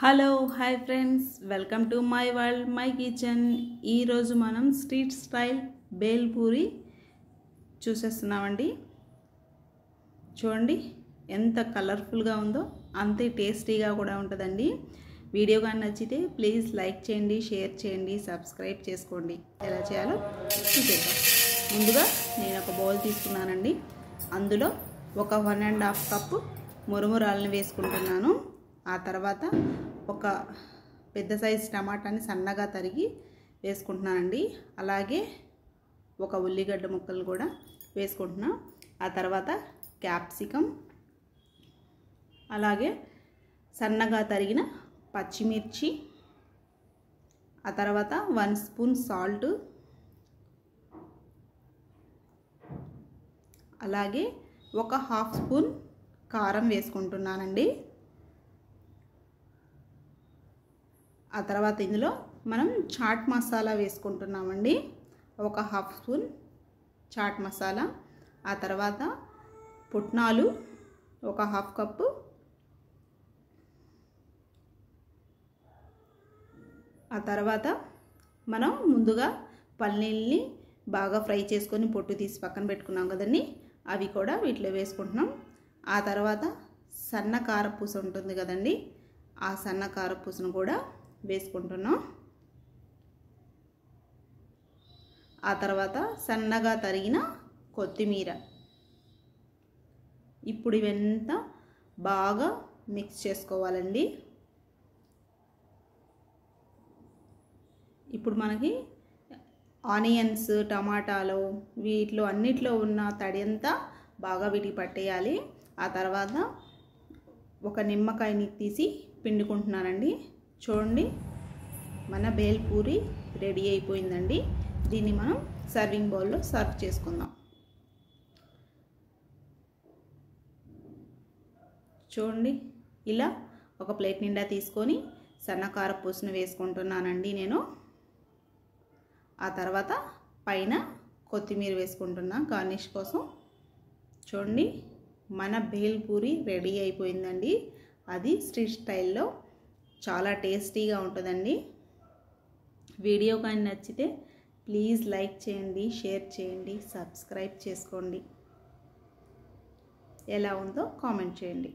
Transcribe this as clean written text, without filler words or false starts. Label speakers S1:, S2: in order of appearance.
S1: Hello hi friends, welcome to my world my kitchen. ఈరోజు మనం street style bale puri చూసేస్తున్నామండి. చూడండి ఎంత కలర్ఫుల్గా ఉందో, అంతే టేస్టీగా కూడా ఉంటుందండి. వీడియో కానీ నచ్చితే ప్లీజ్ లైక్ చేయండి, షేర్ చేయండి, సబ్స్క్రైబ్ చేసుకోండి. ఎలా చేయాలో చూసేద్దాం. ముందుగా నేను ఒక బౌల్ తీసుకున్నానండి. అందులో ఒక 1.5 కప్పు మురుమురాలను వేసుకుంటున్నాను. ఆ తర్వాత ఒక పెద్ద సైజు టమాటాని సన్నగా తరిగి వేసుకుంటున్నానండి. అలాగే ఒక ఉల్లిగడ్డ ముక్కలు కూడా వేసుకుంటున్నాను. ఆ తర్వాత క్యాప్సికమ్, అలాగే సన్నగా తరిగిన పచ్చిమిర్చి, ఆ తర్వాత 1 స్పూన్ సాల్ట్, అలాగే ఒక 1/2 స్పూన్ కారం వేసుకుంటున్నానండి. ఆ తర్వాత ఇందులో మనం చాట్ మసాలా వేసుకుంటున్నామండి. ఒక 1/2 స్పూన్ చాట్ మసాలా. ఆ తర్వాత పుట్నాలు ఒక 1/2 కప్పు, ఆ తర్వాత మనం ముందుగా పల్లీల్ని బాగా ఫ్రై చేసుకొని పొట్టు తీసి పక్కన పెట్టుకున్నాం కదండి, అవి కూడా వీటిలో వేసుకుంటున్నాం. ఆ తర్వాత సన్న కారపూస ఉంటుంది కదండి, ఆ సన్న కారపూసను కూడా వేసుకుంటున్నాం. ఆ తర్వాత సన్నగా తరిగిన కొత్తిమీర. ఇప్పుడు ఇవంతా బాగా మిక్స్ చేసుకోవాలండి. ఇప్పుడు మనకి ఆనియన్స్, టమాటాలు వీటిలో అన్నిట్లో ఉన్న తడి అంతా బాగా వీటికి పట్టేయాలి. ఆ తర్వాత ఒక నిమ్మకాయని తీసి పిండుకుంటున్నానండి. చూడండి, మన బేల్ పూరి రెడీ అయిపోయిందండి. దీన్ని మనం సర్వింగ్ బౌల్లో సర్వ్ చేసుకుందాం. చూడండి, ఇలా ఒక ప్లేట్ నిండా తీసుకొని సన్నకార పూసను వేసుకుంటున్నానండి నేను. ఆ తర్వాత పైన కొత్తిమీర వేసుకుంటున్నా గార్నిష్ కోసం. చూడండి, మన బేల్ పూరి రెడీ అయిపోయిందండి. అది స్ట్రీట్ స్టైల్లో చాలా టేస్టీగా ఉంటుందండి. వీడియో కానీ నచ్చితే ప్లీజ్ లైక్ చేయండి, షేర్ చేయండి, సబ్స్క్రైబ్ చేసుకోండి. ఎలా ఉందో కామెంట్ చేయండి.